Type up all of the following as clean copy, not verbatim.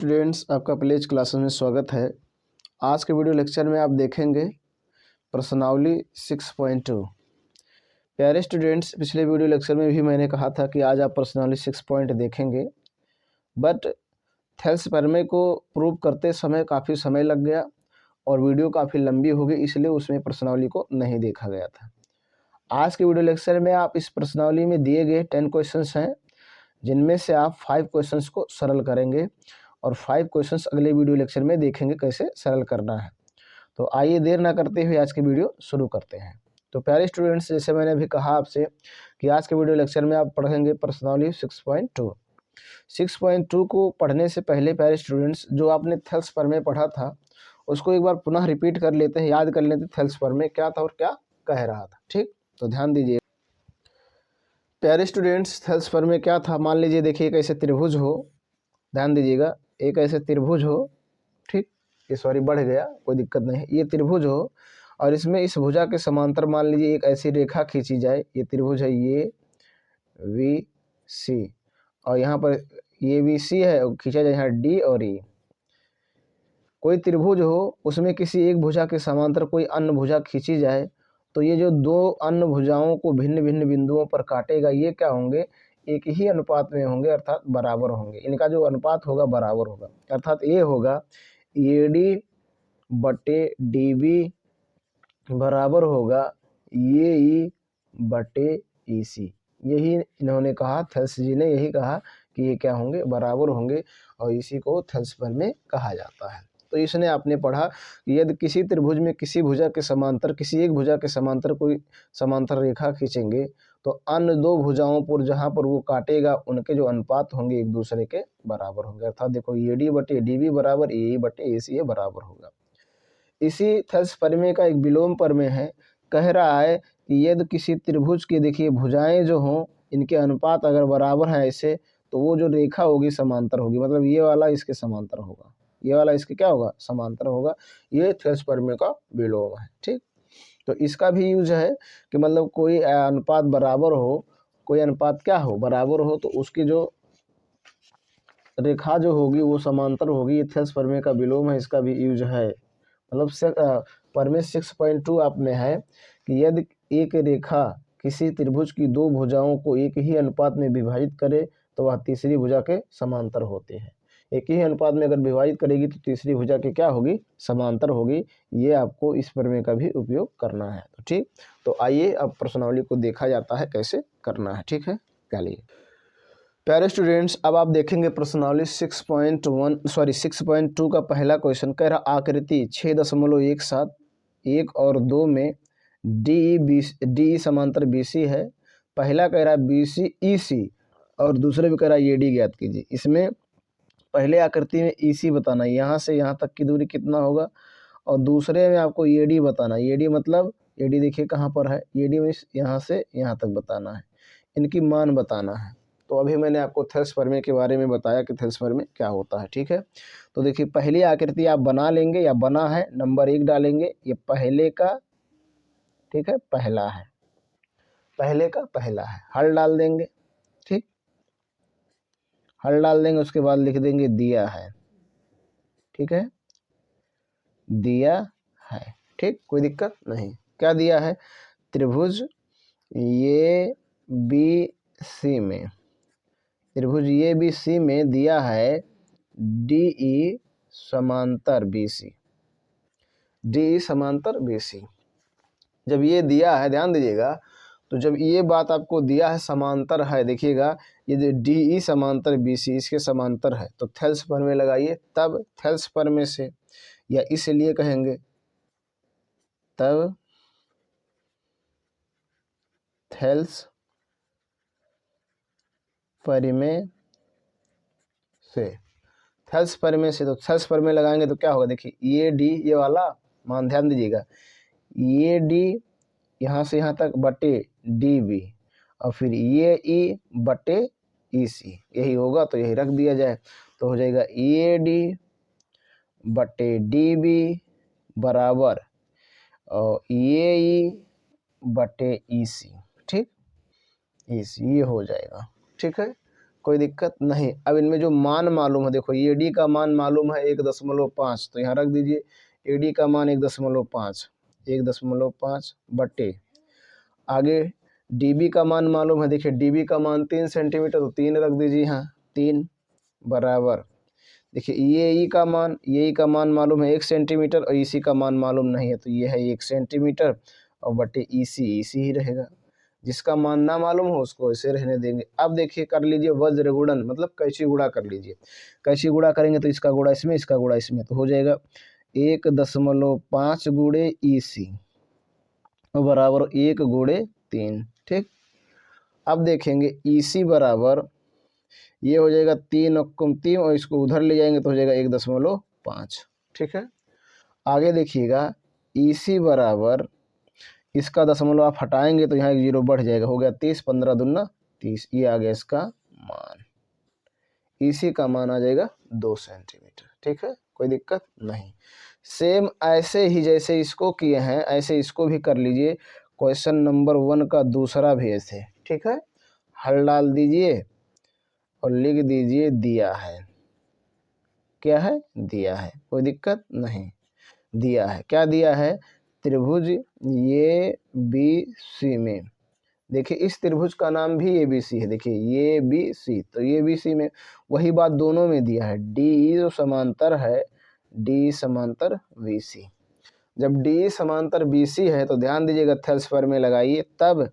Students, आपका pledge classes में स्वागत है। आज के वीडियो लेक्चर में आप देखेंगे प्रश्नावली 6.2। प्यारे स्टूडेंट्स, पिछले वीडियो लेक्चर में भी मैंने कहा था कि आज आप प्रश्नावली 6 पॉइंट देखेंगे, बट थेल्स प्रमेय को प्रूव करते समय काफ़ी समय लग गया और वीडियो काफ़ी लंबी हो गई, इसलिए उसमें प्रश्नावली को नहीं देखा गया था। आज के वीडियो लेक्चर में आप इस प्रश्नावली में दिए गए 10 क्वेश्चंस हैं, जिनमें से आप 5 क्वेश्चंस को सरल करेंगे और 5 क्वेश्चंस अगले वीडियो लेक्चर में देखेंगे कैसे सरल करना है। तो आइए देर ना करते हुए आज की वीडियो शुरू करते हैं। तो प्यारे स्टूडेंट्स, जैसे मैंने अभी कहा आपसे कि आज के वीडियो लेक्चर में आप पढ़ेंगे प्रश्नावली 6.2। 6.2 को पढ़ने से पहले प्यारे स्टूडेंट्स, जो आपने थेल्स प्रमेय पढ़ा था उसको एक बार पुनः रिपीट कर लेते हैं, याद कर लेते हैं थेल्स प्रमेय क्या था और क्या कह रहा था। ठीक, तो ध्यान दीजिए प्यारे स्टूडेंट्स, थेल्स प्रमेय क्या था। मान लीजिए, देखिए एक ऐसे त्रिभुज हो, ध्यान दीजिएगा, एक ऐसे त्रिभुज हो, ठीक, ये सॉरी बढ़ गया, कोई दिक्कत नहीं है। ये त्रिभुज हो और इसमें इस भुजा के समांतर मान लीजिए एक ऐसी रेखा खींची जाए। ये त्रिभुज है, ये वी सी, और यहाँ पर ये वी सी है और खींचा जाए यहाँ डी और ई। कोई त्रिभुज हो, उसमें किसी एक भुजा के समांतर कोई अन्य भुजा खींची जाए, तो ये जो दो अन्य भुजाओं को भिन्न भिन्न बिंदुओं पर काटेगा, ये क्या होंगे, एक ही अनुपात में होंगे, अर्थात बराबर होंगे। इनका जो अनुपात होगा बराबर होगा, अर्थात ये होगा ए डी बटे डी बी बराबर होगा ये ई बटे ई सी। यही इन्होंने कहा, थेल्स जी ने यही कहा कि ये क्या होंगे, बराबर होंगे, और इसी को थेल्स प्रमेय कहा जाता है। तो इसने आपने पढ़ा कि यदि किसी त्रिभुज में किसी भुजा के समांतर, किसी एक भुजा के समांतर कोई समांतर रेखा खींचेंगे, तो अन्य दो भुजाओं पर जहाँ पर वो काटेगा उनके जो अनुपात होंगे एक दूसरे के बराबर होंगे। अर्थात देखो, ए डी बटे डी बी बराबर ए बटे ए सी, ये बराबर होगा। इसी थेल्स प्रमेय का एक विलोम प्रमेय है, कह रहा है कि यदि किसी त्रिभुज की, देखिए भुजाएं जो हों, इनके अनुपात अगर बराबर हैं ऐसे, तो वो जो रेखा होगी समांतर होगी, मतलब ये वाला इसके समांतर होगा, ये वाला इसके क्या होगा, समांतर होगा। ये थेल्स प्रमेय का विलोम है। ठीक, तो इसका भी यूज है कि मतलब कोई अनुपात बराबर हो, कोई अनुपात क्या हो, बराबर हो, तो उसकी जो रेखा जो होगी वो समांतर होगी। ये थेल्स प्रमेय का विलोम है, इसका भी यूज है। मतलब प्रमेय 6.2 आप में है कि यदि एक रेखा किसी त्रिभुज की दो भुजाओं को एक ही अनुपात में विभाजित करे, तो वह तीसरी भुजा के समांतर होते हैं। एक ही अनुपात में अगर विभाजित करेगी तो तीसरी भुजा के क्या होगी, समांतर होगी। ये आपको इस प्रमेय का भी उपयोग करना है। तो ठीक, तो आइए अब प्रश्नावली को देखा जाता है कैसे करना है। ठीक है, चलिए प्यारे स्टूडेंट्स, अब आप देखेंगे प्रश्नावली 6.2 का पहला क्वेश्चन कह रहा आकृति 6.17 1 और 2 में डी समांतर बी सी है। पहला कह रहा है बी सी ई सी और दूसरे भी कह रहा है ये डी ज्ञात कीजिए। इसमें पहले आकृति में ई सी बताना, यहाँ से यहाँ तक की दूरी कितना होगा, और दूसरे में आपको ये डी बताना। ये डी मतलब, ये डी देखिए कहाँ पर है, ये डी में यहाँ से यहाँ तक बताना है, इनकी मान बताना है। तो अभी मैंने आपको थेल्स प्रमेय के बारे में बताया कि थेल्स प्रमेय क्या होता है। ठीक है, तो देखिए पहली आकृति आप बना लेंगे, या बना है, नंबर 1 डालेंगे, ये पहले का, ठीक है, पहला है, पहले का पहला है, हल डाल देंगे। ठीक, हल डाल देंगे, उसके बाद लिख देंगे दिया है। ठीक है, दिया है। ठीक, कोई दिक्कत नहीं। क्या दिया है, त्रिभुज ये बी सी में, त्रिभुज ये बी सी में दिया है डी ई समांतर बी सी, डी ई समांतर बी सी। जब ये दिया है, ध्यान दीजिएगा, तो जब ये बात आपको दिया है समांतर है, देखिएगा ये जो डी ई समांतर बी सी इसके समांतर है, तो थेल्स प्रमेय लगाइए, तब थेल्स प्रमेय से, या इसलिए कहेंगे तब थेल्स प्रमेय से, थेल्स प्रमेय से, तो थेल्स प्रमेय लगाएंगे तो क्या होगा, देखिए ये डी, ये वाला मान, ध्यान दीजिएगा, ये डी यहाँ से यहाँ तक बटे डी बी, और फिर ये ई बटे ई सी, यही होगा, तो यही रख दिया जाए, तो हो जाएगा ये डी बटे डी बी बराबर और ये ई बटे ई सी। ठीक, ई सी, ये हो जाएगा। ठीक है, कोई दिक्कत नहीं। अब इनमें जो मान मालूम है, देखो ए डी का मान मालूम है 1.5, तो यहाँ रख दीजिए ए डी का मान 1.5, 1.5 बटे, आगे डी बी का मान मालूम है, देखिए डी बी का मान 3 सेंटीमीटर, तो 3 रख दीजिए यहाँ, 3 बराबर, देखिए ये ई का मान मालूम है 1 सेंटीमीटर और इसी का मान मालूम नहीं है, तो ये है 1 सेंटीमीटर और बटे ई सी ही रहेगा। जिसका मान ना मालूम हो उसको ऐसे रहने देंगे। अब देखिए कर लीजिए वज्र गुणन, मतलब कैंची गुणा कर लीजिए। कैंची गुणा करेंगे तो इसका गुणा इसमें, इसका गुणा इसमें, तो हो जाएगा 1.5 गुणे ई सी बराबर 1 गुणे 3। ठीक, अब देखेंगे ई सी बराबर, ये हो जाएगा 3 और 3 और इसको उधर ले जाएंगे तो हो जाएगा 1.5। ठीक है, आगे देखिएगा ई सी बराबर, इसका दशमलव आप हटाएंगे तो यहाँ एक जीरो बढ़ जाएगा, हो गया 30, 15 दूना 30, ये आ गया इसका मान। इसी का मान आ जाएगा 2 सेंटीमीटर। ठीक है, कोई दिक्कत नहीं। सेम ऐसे ही जैसे इसको किए हैं ऐसे इसको भी कर लीजिए। क्वेश्चन नंबर 1 का दूसरा भी ऐसे। ठीक है, हल डाल दीजिए और लिख दीजिए दिया है। क्या है? दिया है, कोई दिक्कत नहीं। दिया है, क्या दिया है? त्रिभुज ए बी सी में, देखिए इस त्रिभुज का नाम भी ए बी सी है, देखिए ये बी सी, तो ये बी सी में वही बात दोनों में दिया है। डी जो समांतर है, डी समांतर बी सी, जब डी समांतर बी सी है तो ध्यान दीजिएगा थेल्स पर में लगाइए, तब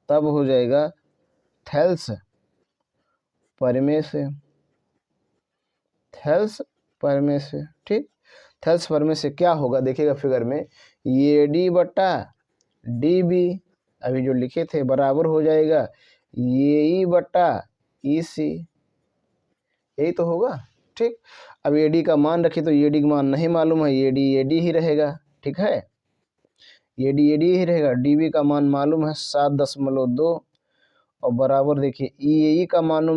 हो जाएगा थेल्स परमे से, थेल्स परमे से। ठीक, थेल्स परमे से क्या होगा देखिएगा फिगर में, ये डी बटा डी बी अभी जो लिखे थे बराबर हो जाएगा ये ई बटा ई सी, यही तो होगा। ठीक, अब ए डी का मान रखिए तो ए डी का मान नहीं मालूम है, ए डी ही रहेगा। ठीक है, ए डी ही रहेगा। डी बी का मान मालूम है 7.2 और बराबर देखिए ई का मान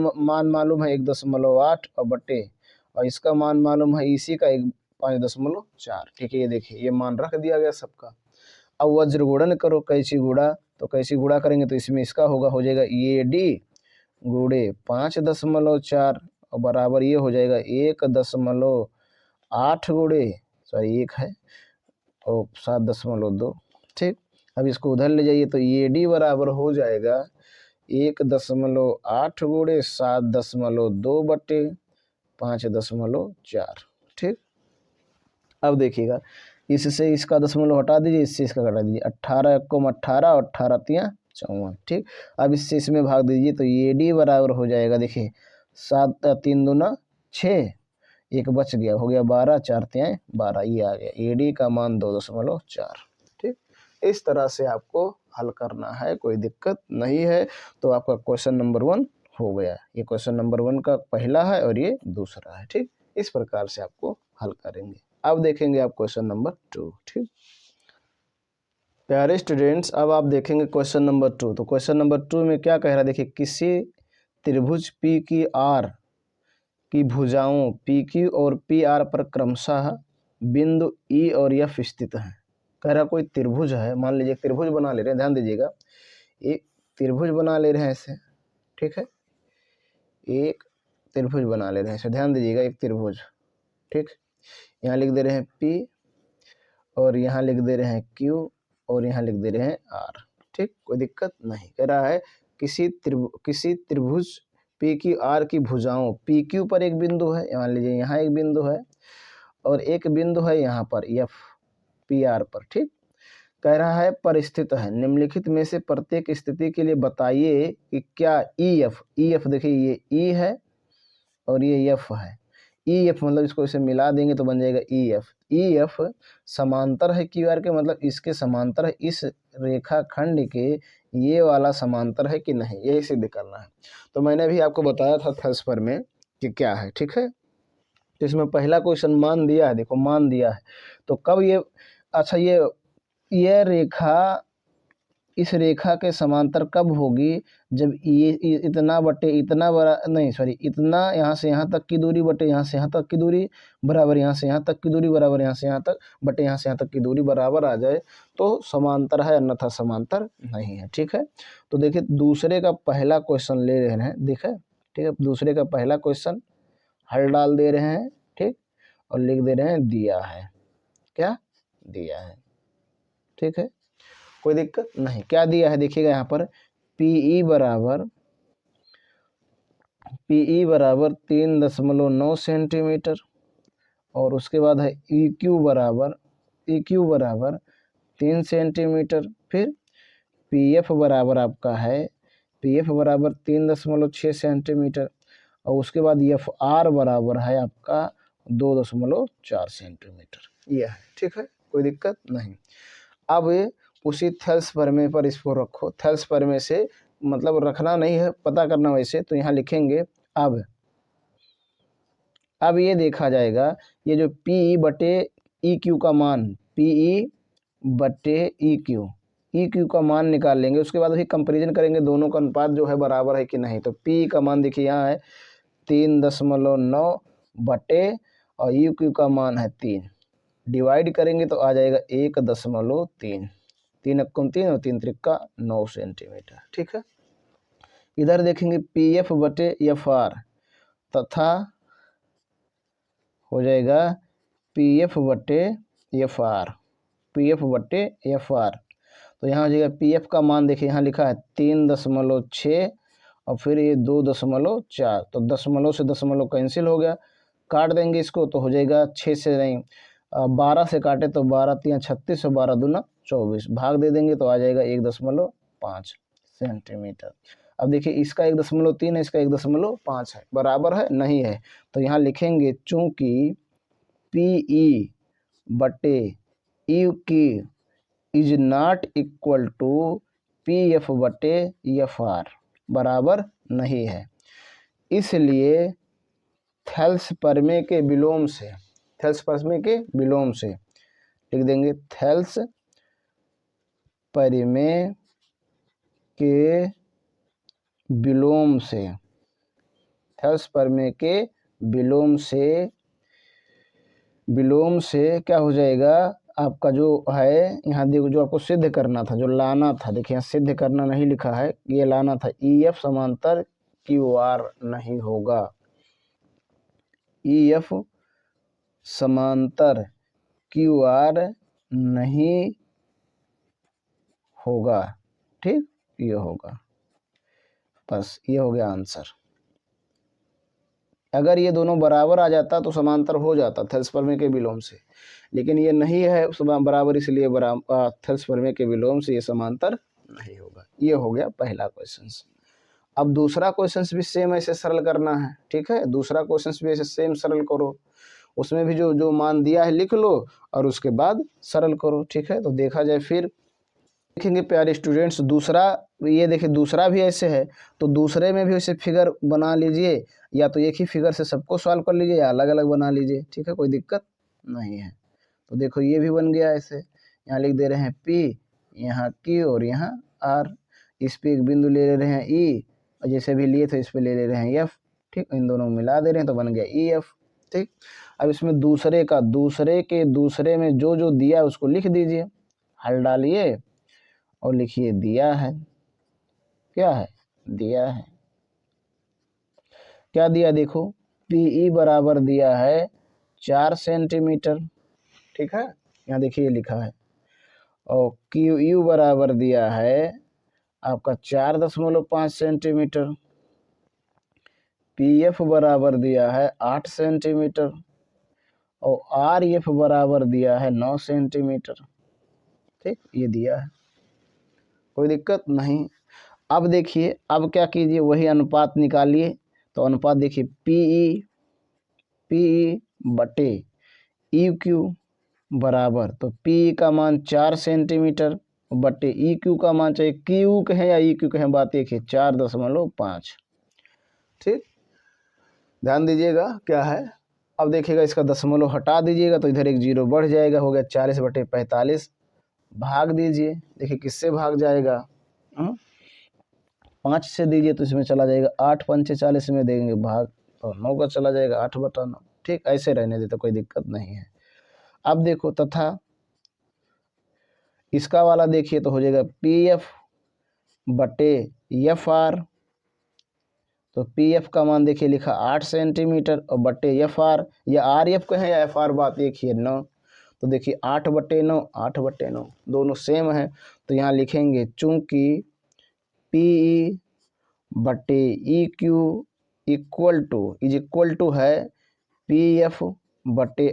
मालूम है 1.8 और बटे, और इसका मान मालूम है इसी का 5.4। ठीक है, ये देखिए ये मान रख दिया गया सबका। अब वज्र गुणन करो, कैंची गुणा, तो कैंची गुणा करेंगे तो इसमें इसका होगा, हो जाएगा ये डी गुणे 5.4 और बराबर ये हो जाएगा 1.8 गुणे, सॉरी 1 है और 7.2। ठीक, अब इसको उधर ले जाइए तो ये डी बराबर हो जाएगा 1.8 गुणे 7.2 बटे 5.4। ठीक, अब देखिएगा इससे इसका दशमलव हटा दीजिए, इससे इसका घटा दीजिए, 18 को 18 और 18 तियाँ 54। ठीक, अब इससे इसमें भाग दीजिए तो ये डी बराबर हो जाएगा, देखिए 7 3 दूना 6, एक बच गया, हो गया 12, 4 तियाँ 12, ये आ गया ए डी का मान 2.4। ठीक, इस तरह से आपको हल करना है, कोई दिक्कत नहीं है। तो आपका क्वेश्चन नंबर 1 हो गया, ये क्वेश्चन नंबर 1 का पहला है और ये दूसरा है। ठीक, इस प्रकार से आपको हल करेंगे। अब देखेंगे आप क्वेश्चन नंबर 2। ठीक, प्यारे स्टूडेंट्स, अब आप देखेंगे क्वेश्चन नंबर 2। तो क्वेश्चन नंबर 2 में क्या कह रहा है, देखिए किसी त्रिभुज पी की आर की भुजाओं पी क्यू और पी आर पर क्रमशः बिंदु ई और एफ स्थित हैं। कह रहा कोई त्रिभुज है, मान लीजिए त्रिभुज बना ले रहे हैं, ध्यान दीजिएगा एक त्रिभुज बना ले रहे हैं ऐसे। ठीक है, एक त्रिभुज बना ले रहे हैं ऐसे, ध्यान दीजिएगा एक त्रिभुज। ठीक, यहाँ लिख दे रहे हैं P और यहाँ लिख दे रहे हैं Q और यहाँ लिख दे रहे हैं R। ठीक, कोई दिक्कत नहीं। कह रहा है किसी त्रिभुज P की R की भुजाओं PQ पर एक बिंदु है, मान लीजिए यहाँ एक बिंदु है और एक बिंदु है यहाँ पर F PR पर। ठीक, कह रहा है परिस्थित है, निम्नलिखित में से प्रत्येक स्थिति के लिए बताइए कि क्या EF देखिए ये E है और ये F है। EF मतलब इसको इसे मिला देंगे तो बन जाएगा EF समांतर है QR के, मतलब इसके समांतर है, इस रेखाखंड के ये वाला समांतर है कि नहीं, यही सिद्ध करना है। तो मैंने भी आपको बताया था थेल्स पर में कि क्या है। ठीक है, तो इसमें पहला क्वेश्चन मान दिया है, देखो मान दिया है तो कब ये, अच्छा ये रेखा इस रेखा के समांतर कब होगी, जब ये इतना बटे इतना बरा नहीं सॉरी इतना यहाँ से यहाँ तक की दूरी बटे यहाँ से यहाँ तक की दूरी बराबर यहाँ से यहाँ तक की दूरी बराबर यहाँ से यहाँ तक बटे यहाँ से यहाँ तक की दूरी बराबर आ जाए तो समांतर है, अन्यथा समांतर नहीं है। ठीक है, तो देखिए दूसरे का पहला क्वेश्चन ले रहे हैं, देखें ठीक है, दूसरे का पहला क्वेश्चन हल डाल दे रहे हैं, ठीक, और लिख दे रहे हैं दिया है, क्या दिया है। ठीक है, कोई दिक्कत नहीं। क्या दिया है देखिएगा यहाँ पर PE बराबर 3.9 सेंटीमीटर और उसके बाद है EQ बराबर 3 सेंटीमीटर। फिर PF बराबर आपका है PF बराबर 3.6 सेंटीमीटर और उसके बाद FR बराबर है आपका 2.4 सेंटीमीटर। यह है, ठीक है, कोई दिक्कत नहीं। अब उसी थेल्स प्रमेय पर इसको रखो, थेल्स प्रमेय से मतलब रखना नहीं है, पता करना वैसे, तो यहाँ लिखेंगे अब ये देखा जाएगा ये जो PE बटे EQ का मान, PE बटे EQ का मान निकाल लेंगे, उसके बाद अभी कंपैरिजन करेंगे दोनों का अनुपात जो है बराबर है कि नहीं। तो PE का मान देखिए यहाँ है 3.9 बटे और EQ का मान है 3, डिवाइड करेंगे तो आ जाएगा 1.3, 3 अक्कुम 3 और 3 त्रिक्का 9 सेंटीमीटर। ठीक है, इधर देखेंगे PF बटे FR तथा हो जाएगा PF बटे FR, तो यहाँ हो जाएगा PF का मान देखिए यहाँ लिखा है 3.6 और फिर ये 2.4, तो दशमलव से दशमलव कैंसिल हो गया, काट देंगे इसको तो हो जाएगा 6 से नहीं 12 से काटे तो 12 3 36 और 12 दूना 24, भाग दे देंगे तो आ जाएगा 1.5 सेंटीमीटर। अब देखिए इसका 1.3 है, इसका 1.5 है, बराबर है नहीं है, तो यहाँ लिखेंगे चूंकि PE बटे EQ is not equal to PF बटे FR, बराबर नहीं है, इसलिए थेल्स प्रमेय के विलोम से लिख देंगे थेल्स प्रमेय के विलोम से क्या हो जाएगा आपका जो है यहाँ देखो जो आपको सिद्ध करना था, जो लाना था, देखिए यहाँ सिद्ध करना नहीं लिखा है, ये लाना था EF समांतर QR नहीं होगा, EF समांतर QR नहीं होगा। ठीक, ये होगा, बस ये हो गया आंसर। अगर ये दोनों बराबर आ जाता तो समांतर हो जाता थेल्स प्रमेय के विलोम से, लेकिन ये नहीं है बराबर, इसलिए थेल्स प्रमेय के विलोम से ये समांतर नहीं होगा। ये हो गया पहला क्वेश्चन। अब दूसरा क्वेश्चन भी सेम ऐसे सरल करना है। ठीक है, दूसरा क्वेश्चन भी ऐसे सेम सरल करो, उसमें भी जो जो मान दिया है लिख लो और उसके बाद सरल करो। ठीक है, तो देखा जाए फिर देखेंगे प्यारे स्टूडेंट्स, दूसरा ये देखिए दूसरा भी ऐसे है, तो दूसरे में भी ऐसे फिगर बना लीजिए, या तो एक ही फिगर से सबको सॉल्व कर लीजिए या अलग अलग बना लीजिए। ठीक है, कोई दिक्कत नहीं है। तो देखो ये भी बन गया ऐसे, यहाँ लिख दे रहे हैं P, यहाँ Q और यहाँ R, इस पे एक बिंदु ले रहे हैं E और जैसे भी लिए थे इस पे ले रहे हैं F। ठीक, इन दोनों को मिला दे रहे हैं तो बन गया EF। ठीक, अब इसमें दूसरे में जो जो दिया उसको लिख दीजिए, हल डालिए और लिखिए दिया है, क्या है दिया है, क्या दिया देखो PE बराबर दिया है 4 सेंटीमीटर। ठीक है, यहाँ देखिए लिखा है, और QU बराबर दिया है आपका 4.5 सेंटीमीटर, PF बराबर दिया है 8 सेंटीमीटर और RF बराबर दिया है 9 सेंटीमीटर। ठीक, ये दिया है, कोई दिक्कत नहीं। अब देखिए अब क्या कीजिए, वही अनुपात निकालिए, तो अनुपात देखिए PE बटे EQ बराबर, तो PE का मान 4 सेंटीमीटर बटे EQ का मान, चाहे क्यू कहें या EQ कहें, बात एक है, 4.5। ठीक, ध्यान दीजिएगा क्या है। अब देखिएगा इसका दशमलव हटा दीजिएगा तो इधर एक जीरो बढ़ जाएगा, हो गया 40 बटे 45 भाग दीजिए, देखिए किससे भाग जाएगा, 5 से दीजिए तो इसमें चला जाएगा, 8 पंचे 40 में देंगे भाग, और 9 का चला जाएगा 8/9। ठीक, ऐसे रहने देते, कोई दिक्कत नहीं है। अब देखो तथा इसका वाला देखिए तो हो जाएगा PF बटे FR। तो PF का मान देखिए लिखा 8 सेंटीमीटर और बटे FR, या RF कहें या FR, बात एक ही है 9। तो देखिए 8/9, 8/9 दोनों सेम है। तो यहाँ लिखेंगे चूंकि PE बटे EQ इज इक्वल टू है PF बटे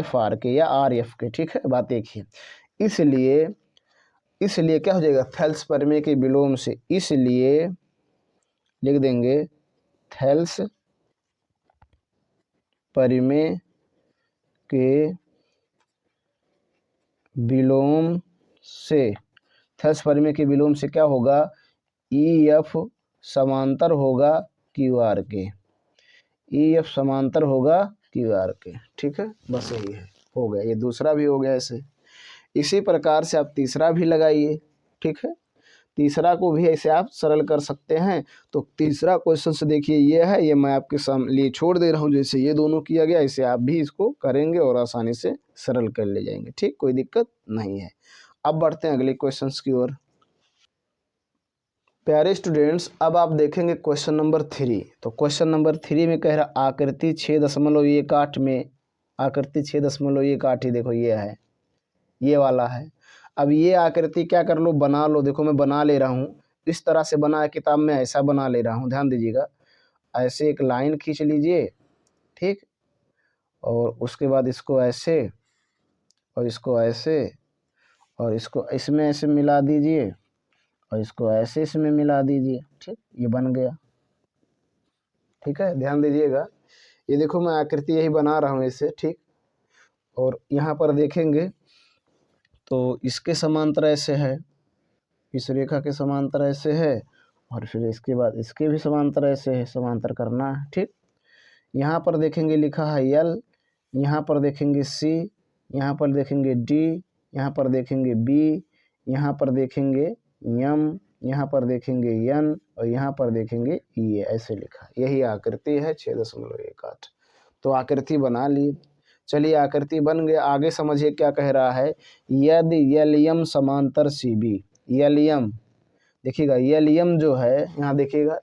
FR के या RF के। ठीक है, बात एक ही। इसलिए क्या हो जाएगा, थेल्स परिमेय के विलोम से, इसलिए लिख देंगे थेल्स परिमेय के विलोम से, थेल्स परिमेय के विलोम से क्या होगा, EF समांतर होगा QR के, EF समांतर होगा QR के। ठीक है, बस यही है, हो गया, ये दूसरा भी हो गया ऐसे। इसी प्रकार से आप तीसरा भी लगाइए। ठीक है, तीसरा को भी ऐसे आप सरल कर सकते हैं। तो तीसरा क्वेश्चन से देखिए ये है, ये मैं आपके लिए छोड़ दे रहा हूँ, जैसे ये दोनों किया गया ऐसे आप भी इसको करेंगे और आसानी से सरल कर ले जाएंगे। ठीक, कोई दिक्कत नहीं है। अब बढ़ते हैं अगले क्वेश्चन की ओर। प्यारे स्टूडेंट्स, अब आप देखेंगे क्वेश्चन नंबर 3। तो क्वेश्चन नंबर 3 में कह रहा आकृति 6.18 में, आकृति 6.18 ही देखो ये है, ये वाला है। अब ये आकृति क्या कर लो, बना लो। देखो मैं बना ले रहा हूँ, इस तरह से बना है किताब में, ऐसा बना ले रहा हूँ, ध्यान दीजिएगा। ऐसे एक लाइन खींच लीजिए, ठीक, और उसके बाद इसको ऐसे और इसको ऐसे और इसको इसमें ऐसे मिला दीजिए और इसको ऐसे इसमें मिला दीजिए। ठीक, ये बन गया। ठीक है, ध्यान दीजिएगा, ये देखो मैं आकृति यही बना रहा हूँ इसे। ठीक, और यहाँ पर देखेंगे तो इसके समांतर ऐसे है, इस रेखा के समांतर ऐसे है, और फिर इसके बाद इसके भी समांतर ऐसे है, समांतर करना है। ठीक, यहाँ पर देखेंगे लिखा है L, यहाँ पर देखेंगे C, यहाँ पर देखेंगे D, यहाँ पर देखेंगे B, यहाँ पर देखेंगे M, यहाँ पर देखेंगे N, और यहाँ पर देखेंगे E, ऐसे लिखा। यही आकृति है 6.18। तो आकृति बना ली। चलिए आकृति बन गया, आगे समझिए क्या कह रहा है। यदि LM समांतर CB, LM देखिएगा, LM जो है यहाँ देखिएगा,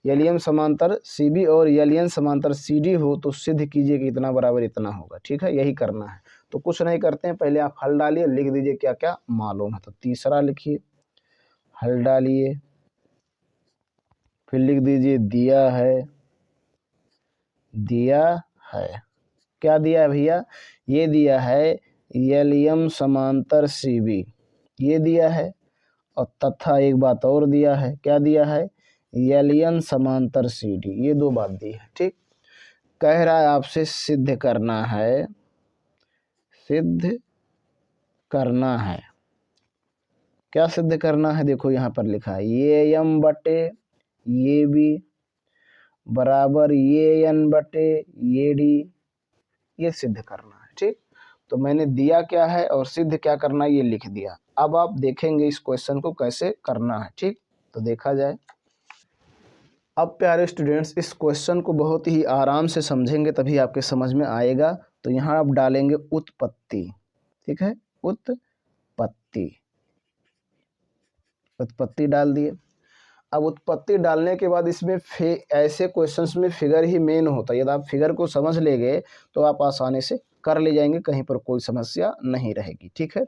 LM समांतर CB और LN समांतर CD हो तो सिद्ध कीजिए कि इतना बराबर इतना होगा। ठीक है, यही करना है। तो कुछ नहीं करते हैं, पहले आप हल डालिए, लिख दीजिए क्या क्या मालूम है। तो तीसरा लिखिए, हल डालिए, फिर लिख दीजिए दिया है, दिया है। क्या दिया है भैया, ये दिया है LM समांतर CB, ये दिया है, और तथा एक बात और दिया है, क्या दिया है, LN समांतर CD, ये दो बात दी है। ठीक, कह रहा है आपसे सिद्ध करना है, सिद्ध करना है। क्या सिद्ध करना है, देखो यहाँ पर लिखा है ये M बटे ये B बराबर ये N बटे ये D, ये सिद्ध करना है। ठीक, तो मैंने दिया क्या है और सिद्ध क्या करना है ये लिख दिया। अब आप देखेंगे इस क्वेश्चन को कैसे करना है। ठीक, तो देखा जाए। अब प्यारे स्टूडेंट्स, इस क्वेश्चन को बहुत ही आराम से समझेंगे तभी आपके समझ में आएगा। तो यहाँ आप डालेंगे उत्पत्ति। ठीक है, उत्पत्ति, उत्पत्ति डाल दिए। अब उत्पत्ति डालने के बाद इसमें ऐसे क्वेश्चंस में फिगर ही मेन होता है। यदि आप फिगर को समझ लेंगे तो आप आसानी से कर ले जाएंगे, कहीं पर कोई समस्या नहीं रहेगी। ठीक है,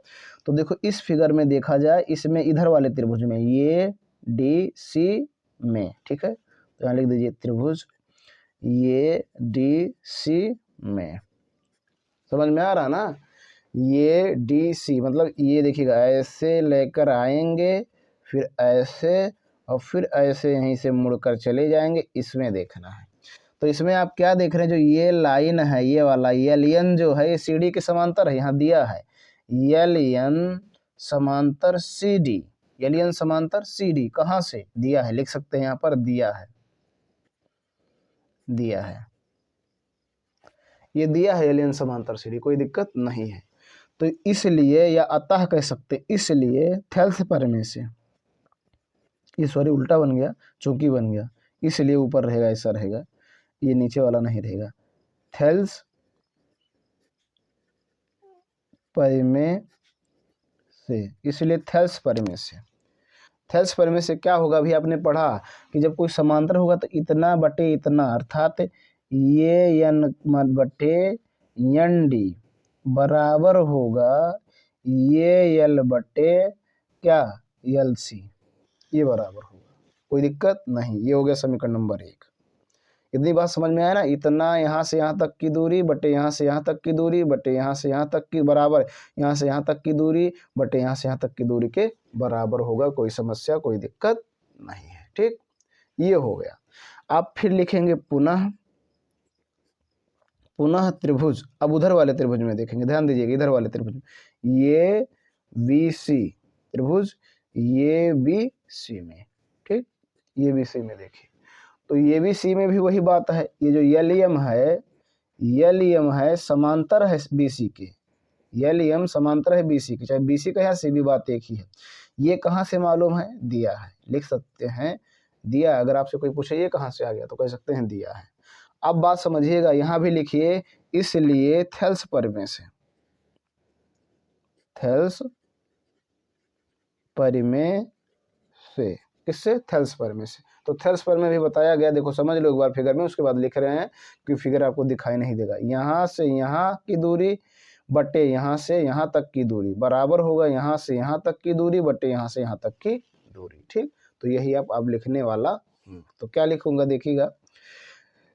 तो देखो इस फिगर में देखा जाए, इसमें इधर वाले त्रिभुज में ये DC में, ठीक है, तो यहाँ लिख दीजिए त्रिभुज ये DC में, समझ में आ रहा ना, ये DC मतलब ये देखिएगा ऐसे लेकर आएंगे, फिर ऐसे और फिर ऐसे यहीं से मुड़कर चले जाएंगे, इसमें देखना है। तो इसमें आप क्या देख रहे हैं, जो ये लाइन है ये वाला LN जो है ये CD के समांतर है, यहाँ दिया है LN समांतर CD, LN समांतर CD कहाँ से दिया है, लिख सकते हैं यहाँ पर दिया है, दिया है, ये दिया है LN समांतर CD, कोई दिक्कत नहीं है। तो इसलिए या अतः कह सकते, इसलिए थेल्स पर में से, ये सॉरी उल्टा बन गया, चौकी बन गया, इसलिए ऊपर रहेगा, ऐसा रहेगा, ये नीचे वाला नहीं रहेगा। थेल्स पर में से, इसलिए थेल्स पर में से। थेल्स पर में से क्या होगा, अभी आपने पढ़ा कि जब कोई समांतर होगा तो इतना बटे इतना, अर्थात ये एन बटे एन डी बराबर होगा ये एल बटे क्या, एल सी, ये बराबर होगा, कोई दिक्कत नहीं। ये हो गया समीकरण नंबर 1। इतनी बात समझ में आया ना, इतना यहाँ से यहाँ तक की दूरी बटे यहाँ से यहाँ तक की दूरी बटे यहाँ से यहाँ तक की बराबर यहाँ से यहाँ तक की दूरी बटे यहाँ से यहाँ तक की दूरी के बराबर होगा, कोई समस्या कोई दिक्कत नहीं है। ठीक, ये हो गया। आप फिर लिखेंगे पुनः त्रिभुज। अब उधर वाले त्रिभुज में देखेंगे, ध्यान दीजिएगा, इधर वाले त्रिभुज ये बी सी त्रिभुज, ये बी सी में, ठीक, ये बी सी में देखिए, तो ये भी सी में भी वही बात है, ये जो एम है समांतर है बीसी के, एम समांतर है बीसी के, चाहे बीसी का या सी भी बात एक ही है। ये कहाँ से मालूम है, दिया है, लिख सकते हैं दिया। अगर आपसे कोई पूछे ये कहाँ से आ गया तो कह सकते हैं दिया है। अब बात समझिएगा, यहाँ भी लिखिए, इसलिए थेल्स पर में से, थेल्स पर में से, किससे, थेल्स पर में से। तो थेल्स पर में भी बताया गया, देखो समझ लो एक बार फिगर में, उसके बाद लिख रहे हैं कि फिगर आपको दिखाई नहीं देगा। यहाँ से यहाँ की दूरी बटे यहाँ से यहाँ तक की दूरी बराबर होगा यहाँ से यहाँ तक की दूरी बटे यहाँ से यहाँ तक की दूरी। ठीक, तो यही आप अब लिखने वाला हूँ। तो क्या लिखूंगा, देखिएगा,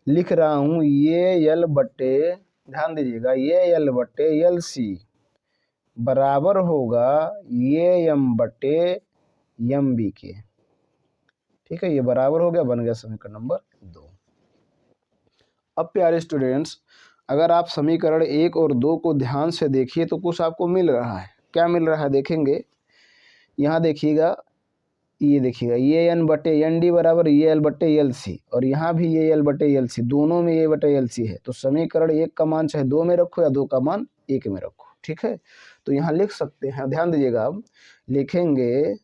लिख रहा हूँ ये एल बटे, ध्यान दीजिएगा, ये एल बटे एल सी बराबर होगा ये एम बटे एम बी के। ठीक है, ये बराबर हो गया, बन गया समीकरण नंबर 2। अब प्यारे स्टूडेंट्स, अगर आप समीकरण 1 और 2 को ध्यान से देखिए तो कुछ आपको मिल रहा है। क्या मिल रहा है देखेंगे, यहाँ देखिएगा, ये देखिएगा, ये एन बटे एन डी बराबर ये एल बटे एल सी, और यहाँ भी ये एल बटे एल सी, दोनों में ये बटे एल सी है। तो समीकरण 1 का मान चाहे 2 में रखो या 2 का मान 1 में रखो। ठीक है, तो यहाँ लिख सकते हैं, ध्यान दीजिएगा, अब लिखेंगे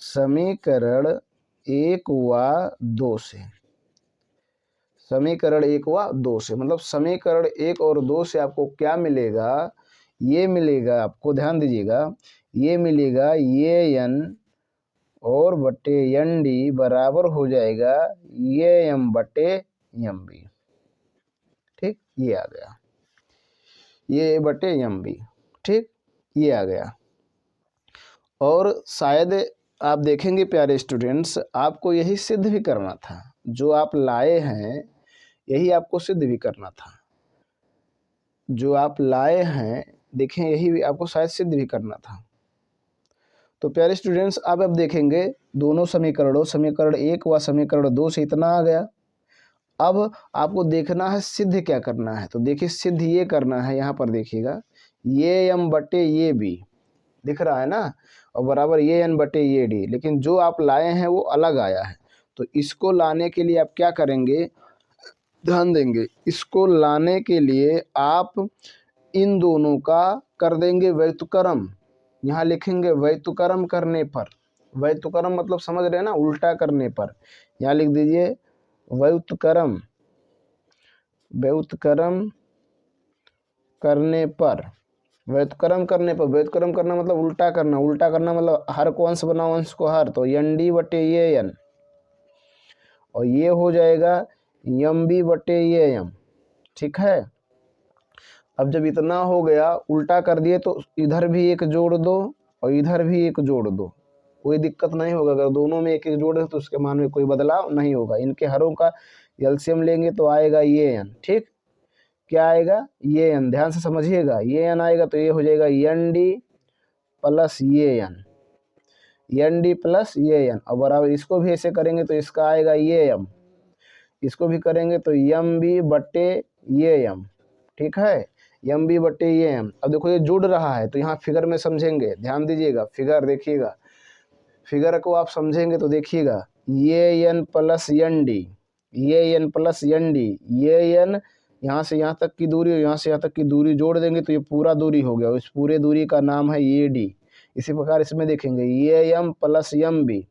समीकरण 1 व 2 से, समीकरण 1 व 2 से, मतलब समीकरण 1 और 2 से आपको क्या मिलेगा, ये मिलेगा आपको, ध्यान दीजिएगा, ये मिलेगा ये एन और बटे एन डी बराबर हो जाएगा ये एम बटे एम बी। ठीक, ये आ गया, ये बटे एम बी। ठीक, ये आ गया। और शायद आप देखेंगे प्यारे स्टूडेंट्स, आपको यही सिद्ध भी करना था, जो आप लाए हैं यही आपको सिद्ध भी करना था, जो आप लाए हैं देखें, यही आपको शायद सिद्ध भी करना था। तो प्यारे स्टूडेंट्स, अब देखेंगे दोनों समीकरणों, समीकरण 1 व समीकरण 2 से इतना आ गया। अब आपको देखना है सिद्ध क्या करना है। तो देखिए, सिद्ध ये करना है, यहाँ पर देखिएगा, ये एम बटे ये बी दिख रहा है ना, और बराबर ये एन बटे ये डी, लेकिन जो आप लाए हैं वो अलग आया है। तो इसको लाने के लिए आप क्या करेंगे, ध्यान देंगे, इसको लाने के लिए आप इन दोनों का कर देंगे व्युत्क्रम। यहाँ लिखेंगे व्युत्क्रम करने पर, व्युत्क्रम मतलब समझ रहे हैं ना, उल्टा करने पर। यहाँ लिख दीजिए व्युत्क्रम, व्युत्क्रम करने पर, व्युत्क्रम करने पर, व्युत्क्रम करना मतलब उल्टा करना, उल्टा करना मतलब हर को अंश बनाओ, अंश को हर, तो एन डी बटे ये एन, और ये हो जाएगा एम बी बटे ये एम। ठीक है, अब जब इतना हो गया, उल्टा कर दिए तो इधर भी एक जोड़ दो और इधर भी एक जोड़ दो, कोई दिक्कत नहीं होगा। अगर दोनों में एक एक जोड़ है तो उसके मान में कोई बदलाव नहीं होगा। इनके हरों का एलसीएम लेंगे तो आएगा ये एन। ठीक, क्या आएगा, ये एन, ध्यान से समझिएगा, ये एन आएगा तो ये हो जाएगा एन डी प्लस ये एन, एन डी प्लस ये एन, और बराबर इसको भी ऐसे करेंगे तो इसका आएगा ये एम, इसको भी करेंगे तो एम बी बटे ये एम। ठीक है, एम बी बटे ये एम। अब देखो ये जुड़ रहा है तो यहाँ फिगर में समझेंगे, ध्यान दीजिएगा, फिगर देखिएगा, फिगर को आप समझेंगे तो देखिएगा, ये एन प्लस एन डी, ये एन प्लस एन डी, ये एन यहाँ से यहाँ तक की दूरी और यहाँ से यहाँ तक की दूरी जोड़ देंगे तो ये पूरा दूरी हो गया। इस पूरे दूरी का नाम है ये डी। इसी प्रकार इसमें देखेंगे ये एम प्लस एम बी,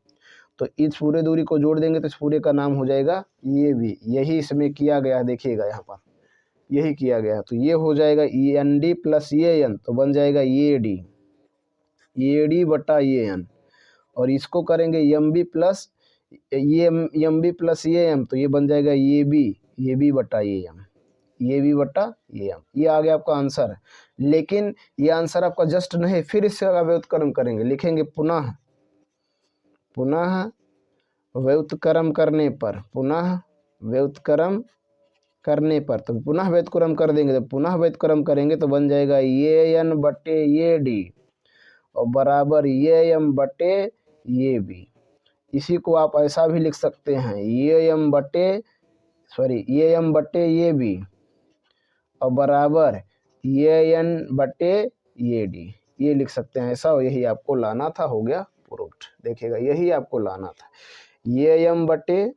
तो इस पूरे दूरी को जोड़ देंगे तो इस पूरे का नाम हो जाएगा ये बी। यही इसमें किया गया है, देखिएगा यहाँ पर यही किया गया है। तो ये हो जाएगा ई एन डी प्लस ये एन, तो बन जाएगा ये डी बटा ये एन। और इसको करेंगे एम बी प्लस ये एम बी प्लस ये एम, तो ये बन जाएगा ये बी बटा ये एम, ये बी बटा ये एम। ये आ गया आपका आंसर। लेकिन ये आंसर आपका जस्ट नहीं, फिर इसका व्युत्क्रम करेंगे, लिखेंगे पुनः व्युत्क्रम करने पर, पुनः व्युत्क्रम करने पर, तो पुनः व्युत्क्रम कर देंगे, तो पुनः व्युत्क्रम करेंगे तो बन जाएगा ये एन बटे ये डी और बराबर ये एम बटे ये बी। इसी को आप ऐसा भी लिख सकते हैं ये एम बटे ये बी और बराबर ये एन बटे ये डी, ये लिख सकते हैं ऐसा। और यही आपको लाना था, हो गया प्रूव्ड। देखिएगा यही आपको लाना था, ये एम बटे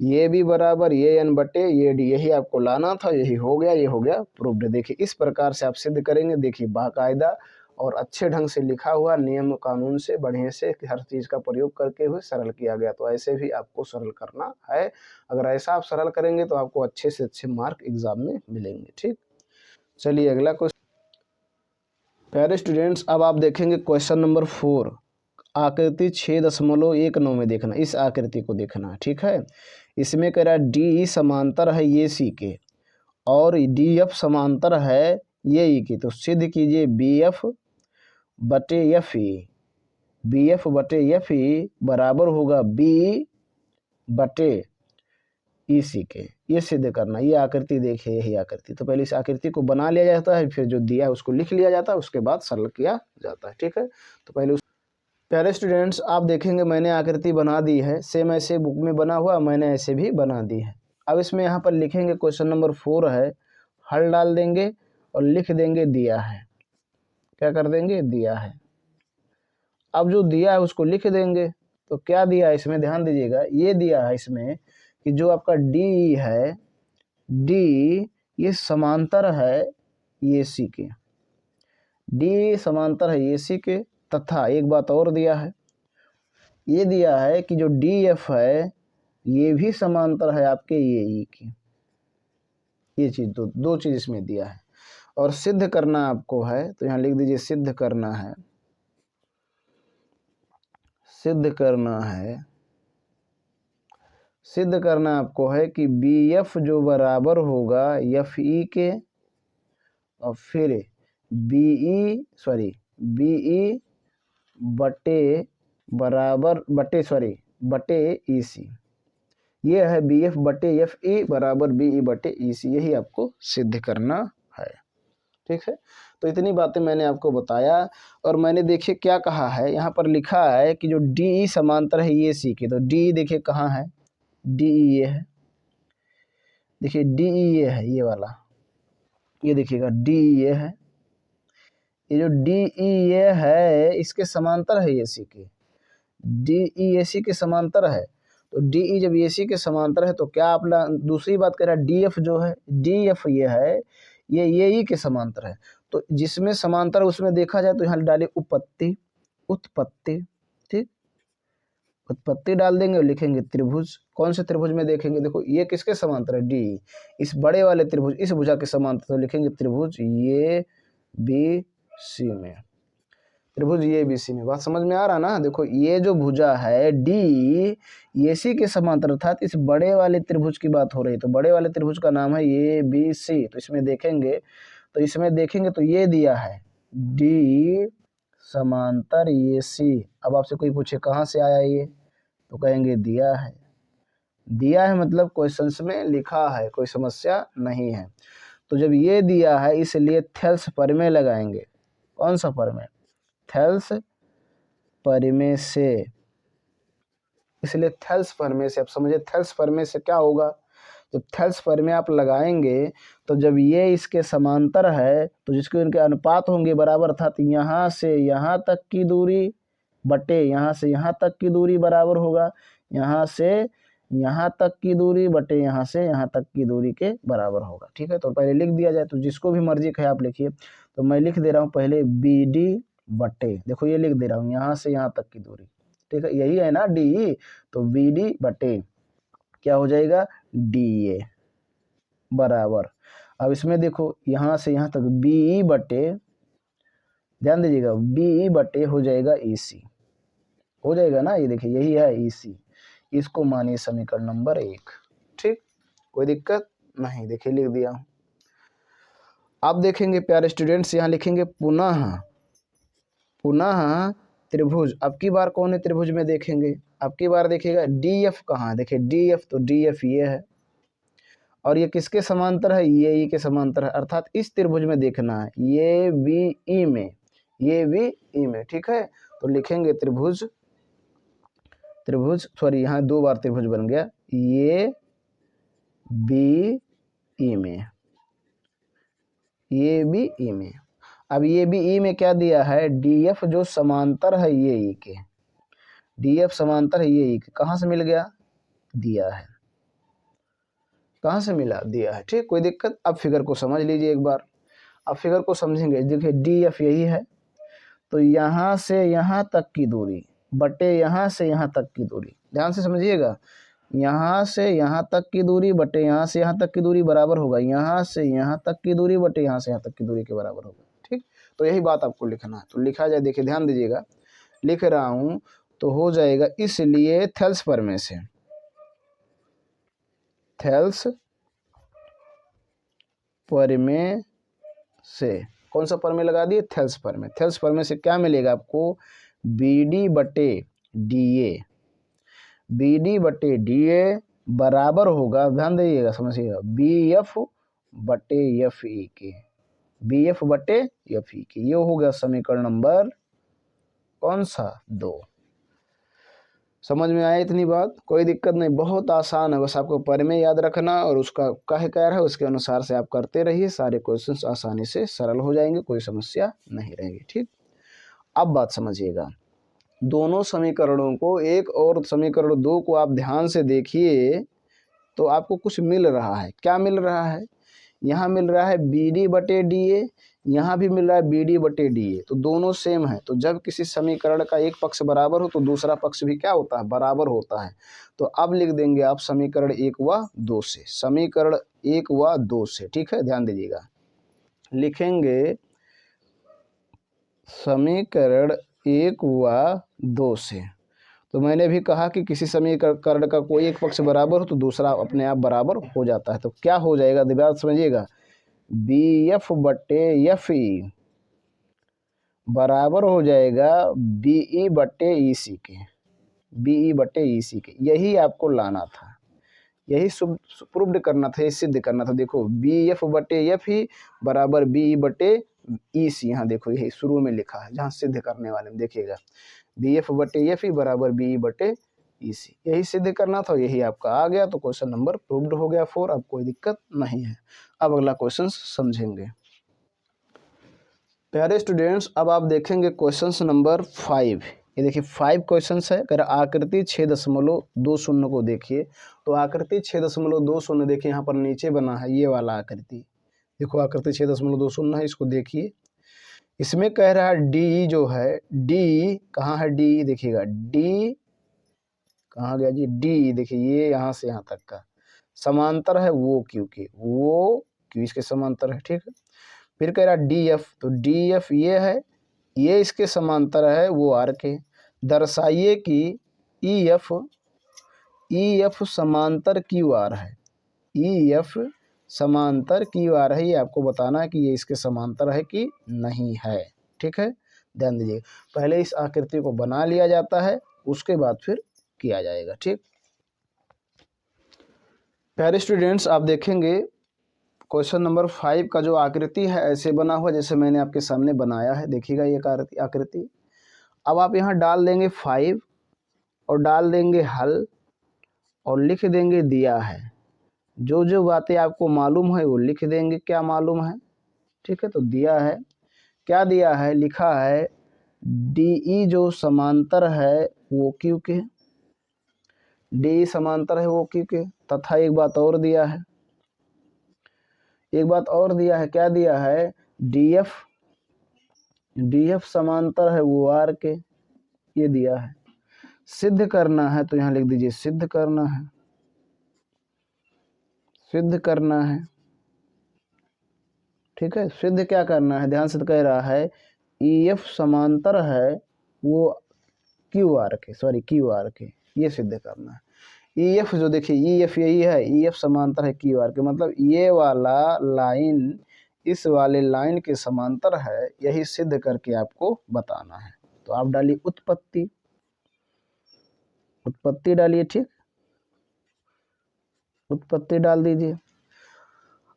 ये बी बराबर ये एन बटे ये डी, यही आपको लाना था, यही हो गया, ये हो गया प्रूव्ड। देखिए इस प्रकार से आप सिद्ध करेंगे। देखिए बाकायदा और अच्छे ढंग से लिखा हुआ, नियम कानून से बढ़िया से हर चीज़ का प्रयोग करके हुए सरल किया गया। तो ऐसे भी आपको सरल करना है। अगर ऐसा आप सरल करेंगे तो आपको अच्छे से अच्छे मार्क एग्जाम में मिलेंगे। ठीक, चलिए अगला क्वेश्चन। प्यारे स्टूडेंट्स, अब आप देखेंगे क्वेश्चन नंबर 4, आकृति 6.19 में देखना। इस आकृति को देखना, ठीक है। इसमें कह रहा है डी समांतर है ये सी के और डी एफ समांतर है ये ई के, तो सिद्ध कीजिए बी एफ बटे एफ ई बराबर होगा बी बटे ई सी के। ये सिद्ध करना। ये आकृति देखिए, यही आकृति। तो पहले इस आकृति को बना लिया जाता है, फिर जो दिया है उसको लिख लिया जाता है, उसके बाद सरल किया जाता है। ठीक है, तो पहले प्यारे स्टूडेंट्स, आप देखेंगे मैंने आकृति बना दी है, सेम ऐसे बुक में बना हुआ मैंने ऐसे भी बना दी है। अब इसमें यहाँ पर लिखेंगे क्वेश्चन नंबर 4 है, हल डाल देंगे और लिख देंगे दिया है। क्या कर देंगे? दिया है। अब जो दिया है उसको लिख देंगे। तो क्या दिया है इसमें, ध्यान दीजिएगा। ये दिया है इसमें कि जो आपका डी है, डी ये समांतर है ये सी के, डी समांतर है ये सी के। तथा एक बात और दिया है, ये दिया है कि जो डी एफ है ये भी समांतर है आपके ये ई की। ये चीज दो चीज इसमें दिया है। और सिद्ध करना आपको है, तो यहाँ लिख दीजिए सिद्ध करना है, सिद्ध करना है, सिद्ध करना आपको है कि बी एफ जो बराबर होगा एफ ई के और फिर बी ई बटे बराबर बटे ई सी। ये है बी एफ बटे एफ ई बराबर बी ई बटे ई सी, यही आपको सिद्ध करना है। ठीक है, तो इतनी बातें मैंने आपको बताया। और मैंने देखिए क्या कहा है, यहाँ पर लिखा है कि जो डी ई समांतर है ये सी के, तो डी देखिए कहाँ है, डी ई ये है, देखिए डी ई ये है, ये वाला, ये देखिएगा डी ई ये है। ये जो डी ई ये है इसके समांतर है ये सी के, डी ई ए सी के समांतर है। तो डी ई जब ए सी के समांतर है तो क्या आप दूसरी बात कर रहा है, डी एफ जो है, डी एफ ये है, ये ई के समांतर है। तो जिसमें समांतर उसमें देखा जाए तो यहाँ डालिए उत्पत्ति। ठीक, उत्पत्ति डाल देंगे और लिखेंगे त्रिभुज। कौन से त्रिभुज में देखेंगे, देखो ये किसके समांतर है, डी, इस बड़े वाले त्रिभुज, इस भुजा के समांतर, तो लिखेंगे त्रिभुज ये बी सी में, त्रिभुज ये बी सी में। बात समझ में आ रहा ना। देखो ये जो भुजा है डी ये सी के समांतर, अर्थात इस बड़े वाले त्रिभुज की बात हो रही है। तो बड़े वाले त्रिभुज का नाम है ये बी सी। तो इसमें देखेंगे तो ये दिया है डी समांतर ये सी। अब आपसे कोई पूछे कहाँ से आया ये, तो कहेंगे दिया है। दिया है मतलब क्वेश्चंस में लिखा है, कोई समस्या नहीं है। तो जब ये दिया है इसलिए थेल्स प्रमेय लगाएंगे। कौन सा प्रमेय, थेल्स प्रमेय से। इसलिए थेल्स प्रमेय से, आप समझे थेल्स प्रमेय से क्या होगा, जब थेल्स प्रमेय आप लगाएंगे तो जब ये इसके समांतर है तो जिसके उनके अनुपात होंगे बराबर, अर्थात यहाँ से यहाँ तक की दूरी बटे यहाँ से यहाँ तक की दूरी बराबर होगा यहाँ से यहाँ तक की दूरी बटे यहाँ से यहाँ तक की दूरी के बराबर होगा। ठीक है, तो पहले लिख दिया जाए, तो जिसको भी मर्जी कहे आप लिखिए। तो मैं लिख दे रहा हूँ पहले BD बटे, देखो ये लिख दे रहा हूँ यहाँ से यहाँ तक की दूरी। ठीक है, यही है ना DE, तो BD बटे क्या हो जाएगा DA बराबर। अब इसमें देखो यहाँ से यहाँ तक BE बटे, ध्यान दीजिएगा, BE बटे हो जाएगा EC, हो जाएगा ना, ये देखिए यही है EC, इसको मानिए समीकरण नंबर 1। ठीक, कोई दिक्कत नहीं, देखिए लिख दिया। आप देखेंगे प्यारे स्टूडेंट्स, यहाँ लिखेंगे पुनः पुनः त्रिभुज। अब की बार कौन है त्रिभुज में देखेंगे, अब की बार देखिएगा DF कहाँ है, देखिए DF, तो DF ये है और ये किसके समांतर है, ये ई के समांतर है, अर्थात इस त्रिभुज में देखना है, ये BE में, ये BE में। ठीक है, तो लिखेंगे त्रिभुज, त्रिभुज सॉरी यहाँ 2 बार त्रिभुज बन गया, ये BE में, ये BE में। अब ये BE में क्या दिया है, DF जो समांतर है ये ई के, DF समांतर है ये ई के, कहाँ से मिल गया, दिया है, कहाँ से मिला, दिया है। ठीक, कोई दिक्कत। अब फिगर को समझ लीजिए एक बार, अब फिगर को समझेंगे। देखिए DF यही है, तो यहाँ से यहाँ तक की दूरी बटे यहाँ से यहाँ तक की दूरी, ध्यान से समझिएगा, यहाँ से यहाँ तक की दूरी बटे यहाँ से यहाँ तक की दूरी बराबर होगा यहाँ से यहाँ तक की दूरी बटे यहाँ से यहाँ तक की दूरी के बराबर होगा। ठीक, तो यही बात आपको लिखना है, तो लिखा जाए, देखिए ध्यान दीजिएगा, लिख रहा हूँ, तो हो जाएगा, इसलिए थेल्स प्रमेय से, थेल्स प्रमेय से कौन सा प्रमेय लगा दिए, थेल्स प्रमेय। थेल्स प्रमेय से क्या मिलेगा आपको, BD बटे DA, BD बटे DA बराबर होगा, ध्यान दीजिएगा समझिएगा, BF बटे FE के, BF बटे FE के। ये हो गया समीकरण नंबर कौन सा, 2। समझ में आया इतनी बात, कोई दिक्कत नहीं, बहुत आसान है, बस आपको प्रमेय याद रखना और उसका क्या क्या है उसके अनुसार से आप करते रहिए, सारे क्वेश्चंस आसानी से सरल हो जाएंगे, कोई समस्या नहीं रहेगी। ठीक, अब बात समझिएगा, दोनों समीकरणों को, एक और समीकरण 2 को आप ध्यान से देखिए, तो आपको कुछ मिल रहा है, क्या मिल रहा है, यहाँ मिल रहा है BD बटे DA, यहाँ भी मिल रहा है BD बटे DA, तो दोनों सेम है। तो जब किसी समीकरण का एक पक्ष बराबर हो तो दूसरा पक्ष भी क्या होता है, बराबर होता है। तो अब लिख देंगे आप समीकरण 1 व 2 से, समीकरण 1 व 2 से। ठीक है, ध्यान दीजिएगा, लिखेंगे समीकरण 1 व 2 से। तो मैंने भी कहा कि किसी समीकरण का कोई एक पक्ष बराबर हो तो दूसरा अपने आप बराबर हो जाता है। तो क्या हो जाएगा, दोबारा समझिएगा, BF बटे FE बराबर हो जाएगा BE बटे EC के, BE बटे EC के। यही आपको लाना था, यही प्रूव्ड करना था, ये सिद्ध करना था। देखो BF बटे FE बराबर BE बटे EC, यहाँ देखो यही शुरू में लिखा है, जहाँ सिद्ध करने वाले में देखिएगा, BF बटे FE बराबर BE बटे EC, यही सिद्ध करना था, यही आपका आ गया। तो क्वेश्चन नंबर प्रूव्ड हो गया 4, अब कोई दिक्कत नहीं है। अब अगला क्वेश्चन समझेंगे प्यारे स्टूडेंट्स। अब आप देखेंगे क्वेश्चन नंबर 5, ये देखिए 5 क्वेश्चन है। अगर आकृति 6.20 को देखिए, तो आकृति 6.20 देखिए यहाँ पर नीचे बना है, ये वाला आकृति, देखो आकृति 6.20 है, इसको देखिए। इसमें कह रहा है डी जो है, डी कहाँ है, डी देखिएगा, डी कहाँ गया जी, डी देखिए ये यहाँ से यहाँ तक का समांतर है वो क्यू के, वो क्यू इसके समांतर है। ठीक है, फिर कह रहा है डी एफ, तो डी एफ ये है, ये इसके समांतर है वो आर के। दर्शाइए कि ई एफ समांतर क्यू आर है, ई एफ समांतर क्यू आर है, ये आपको बताना है कि ये इसके समांतर है कि नहीं है। ठीक है, ध्यान दीजिए, पहले इस आकृति को बना लिया जाता है, उसके बाद फिर किया जाएगा। ठीक, प्यारे स्टूडेंट्स, आप देखेंगे क्वेश्चन नंबर 5 का जो आकृति है ऐसे बना हुआ जैसे मैंने आपके सामने बनाया है, देखिएगा ये आकृति। अब आप यहाँ डाल देंगे 5 और डाल देंगे हल और लिख देंगे दिया है, जो जो बातें आपको मालूम है वो लिख देंगे, क्या मालूम है। ठीक है, तो दिया है, क्या दिया है, लिखा है डी ई जो समांतर है वो क्यू के, डी समांतर है वो क्यू के। तथा एक बात और दिया है, क्या दिया है, डी एफ समांतर है वो आर के, ये दिया है। सिद्ध करना है तो यहाँ लिख दीजिए सिद्ध करना है। ठीक है, सिद्ध क्या करना है, ध्यान से तो कह रहा है ई एफ समांतर है वो क्यू आर के, ये सिद्ध करना है। ई एफ जो देखिए ई एफ यही है, ई एफ समांतर है क्यू आर के, मतलब ये वाला लाइन इस वाले लाइन के समांतर है, यही सिद्ध करके आपको बताना है। तो आप डालिए उत्पत्ति डालिए, ठीक, उत्पत्ति डाल दीजिए।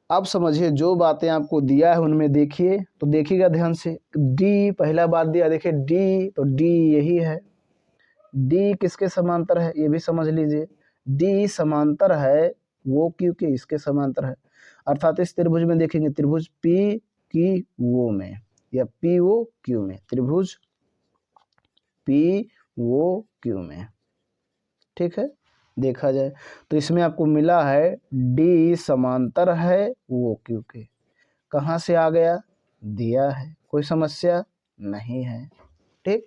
अब समझिए जो बातें आपको दिया है उनमें देखिए, तो देखिएगा ध्यान से। डी पहला बात दिया, देखिए डी, तो डी यही है, डी किसके समांतर है ये भी समझ लीजिए। डी समांतर है वो क्यू के, इसके समांतर है। अर्थात इस त्रिभुज में देखेंगे त्रिभुज पी की वो में या पी ओ क्यू में, त्रिभुज पी ओ क्यू में। ठीक है, देखा जाए तो इसमें आपको मिला है डी समांतर है वो क्यू के। कहाँ से आ गया, दिया है, कोई समस्या नहीं है। ठीक,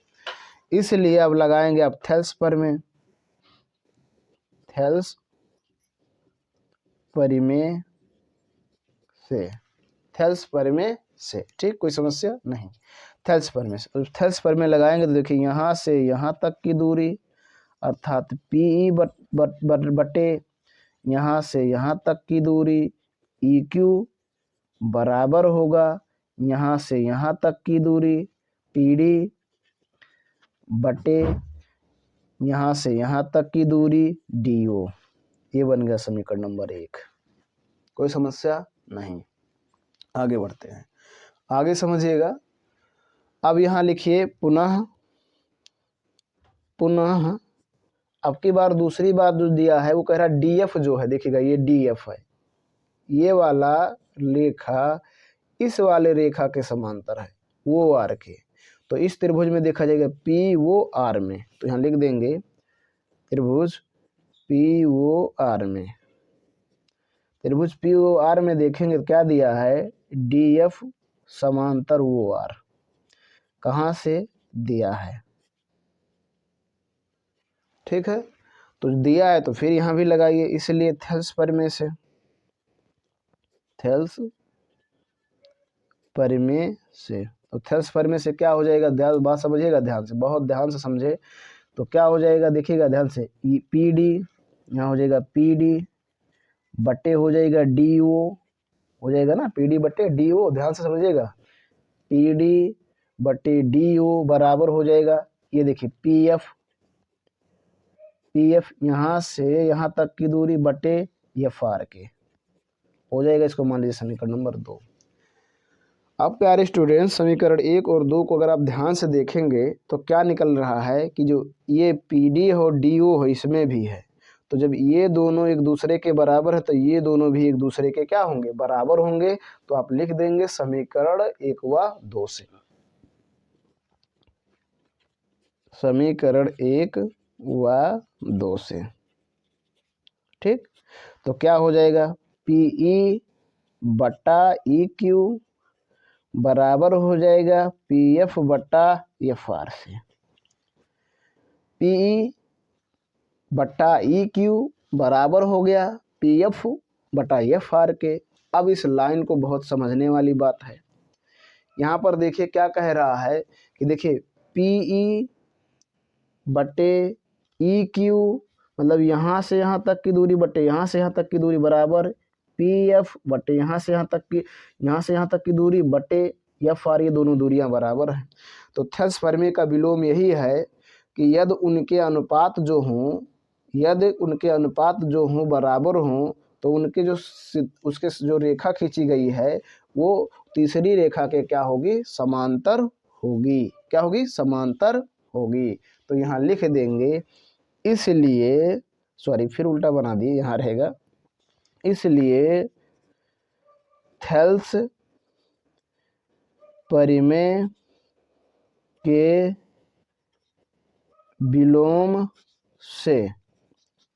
इसलिए अब लगाएंगे आप थेल्स परिमेय से, ठीक, कोई समस्या नहीं। थेल्स परिमेय लगाएंगे तो देखिए यहाँ से यहाँ तक की दूरी अर्थात पी बटे यहाँ से यहाँ तक की दूरी ई क्यू बराबर होगा यहाँ से यहाँ तक की दूरी टी डी बटे यहाँ से यहाँ तक की दूरी डी ओ। ये बन गया समीकरण नंबर 1, कोई समस्या नहीं। आगे बढ़ते हैं, आगे समझिएगा। अब यहाँ लिखिए पुनः अब की बार दूसरी बात जो दिया है वो कह रहा है डी एफ जो है, देखिएगा ये डी एफ है, ये वाला रेखा इस वाले रेखा के समांतर है वो आर के। तो इस त्रिभुज में देखा जाएगा पी वो आर में, तो यहाँ लिख देंगे त्रिभुज पी ओ आर में। त्रिभुज पी ओ आर में देखेंगे क्या दिया है, डी एफ समांतर वो आर, कहाँ से दिया है। ठीक है, तो दिया है तो फिर यहाँ भी लगाइए, इसलिए थेल्स परिमेय से तो थेल्स परिमेय से क्या हो जाएगा, बात समझिएगा ध्यान से, बहुत ध्यान से समझे। तो क्या हो जाएगा देखिएगा ध्यान से, पी डी यहाँ हो जाएगा पी डी बटे हो जाएगा डी ओ, हो जाएगा ना पी डी बटे डी ओ, ध्यान से समझिएगा, पी डी बटे डी ओ बराबर हो जाएगा, ये देखिए पी एफ यहाँ से यहाँ तक की दूरी बटे एफ आर के हो जाएगा। इसको मान लीजिए समीकरण नंबर 2। अब प्यारे स्टूडेंट्स समीकरण 1 और 2 को अगर आप ध्यान से देखेंगे तो क्या निकल रहा है कि जो ये पी डी हो डी ओ हो इसमें भी है, तो जब ये दोनों एक दूसरे के बराबर है तो ये दोनों भी एक दूसरे के क्या होंगे, बराबर होंगे। तो आप लिख देंगे समीकरण 1 व 2 से, समीकरण 1 व 2 से। ठीक, तो क्या हो जाएगा, पी ई बटा ई क्यू बराबर हो जाएगा पी एफ बटा एफ आर से। पी ई बटा ई क्यू बराबर हो गया पी एफ बटा एफ आर के। अब इस लाइन को बहुत समझने वाली बात है, यहाँ पर देखिए क्या कह रहा है कि देखिए पी ई बटे ई क्यू मतलब यहाँ से यहाँ तक की दूरी बटे यहाँ से यहाँ तक की दूरी बराबर पी एफ बटे यहाँ से यहाँ तक की दूरी बटे एफ आर, ये दोनों दूरियां बराबर हैं। तो थेल्स परिमेय का विलोम यही है कि यदि उनके अनुपात जो हों बराबर हों तो उनके उसके जो रेखा खींची गई है वो तीसरी रेखा के क्या होगी, समांतर होगी। क्या होगी, समांतर होगी। तो यहाँ लिख देंगे इसलिए, सॉरी फिर उल्टा बना दिए, यहाँ रहेगा इसलिए थेल्स परिमेय के विलोम से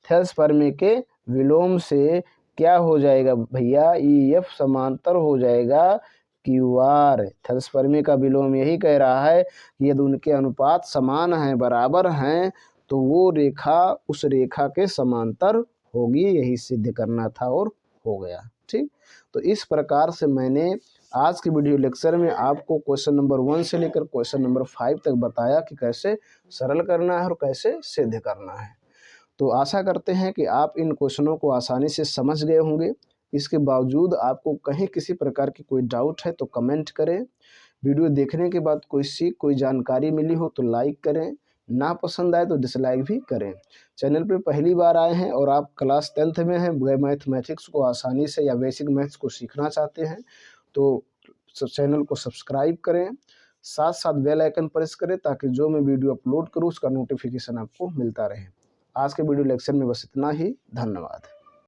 थैलेसपर्मी के विलोम से क्या हो जाएगा भैया, EF समांतर हो जाएगा QR। थैलेसपर्मी का विलोम यही कह रहा है कि यदि उनके अनुपात समान हैं, बराबर हैं, तो वो रेखा उस रेखा के समांतर होगी। यही सिद्ध करना था और हो गया। ठीक, तो इस प्रकार से मैंने आज की वीडियो लेक्चर में आपको क्वेश्चन नंबर 1 से लेकर क्वेश्चन नंबर 5 तक बताया कि कैसे सरल करना है और कैसे सिद्ध करना है। तो आशा करते हैं कि आप इन क्वेश्चनों को आसानी से समझ गए होंगे। इसके बावजूद आपको कहीं किसी प्रकार की कोई डाउट है तो कमेंट करें। वीडियो देखने के बाद कोई जानकारी मिली हो तो लाइक करें, ना पसंद आए तो डिसलाइक भी करें। चैनल पर पहली बार आए हैं और आप क्लास 10th में हैं, मैथमेटिक्स को आसानी से या बेसिक मैथ्स को सीखना चाहते हैं तो चैनल को सब्सक्राइब करें, साथ साथ बेल आइकन प्रेस करें ताकि जो मैं वीडियो अपलोड करूं उसका नोटिफिकेशन आपको मिलता रहे। आज के वीडियो लेक्चर में बस इतना ही। धन्यवाद।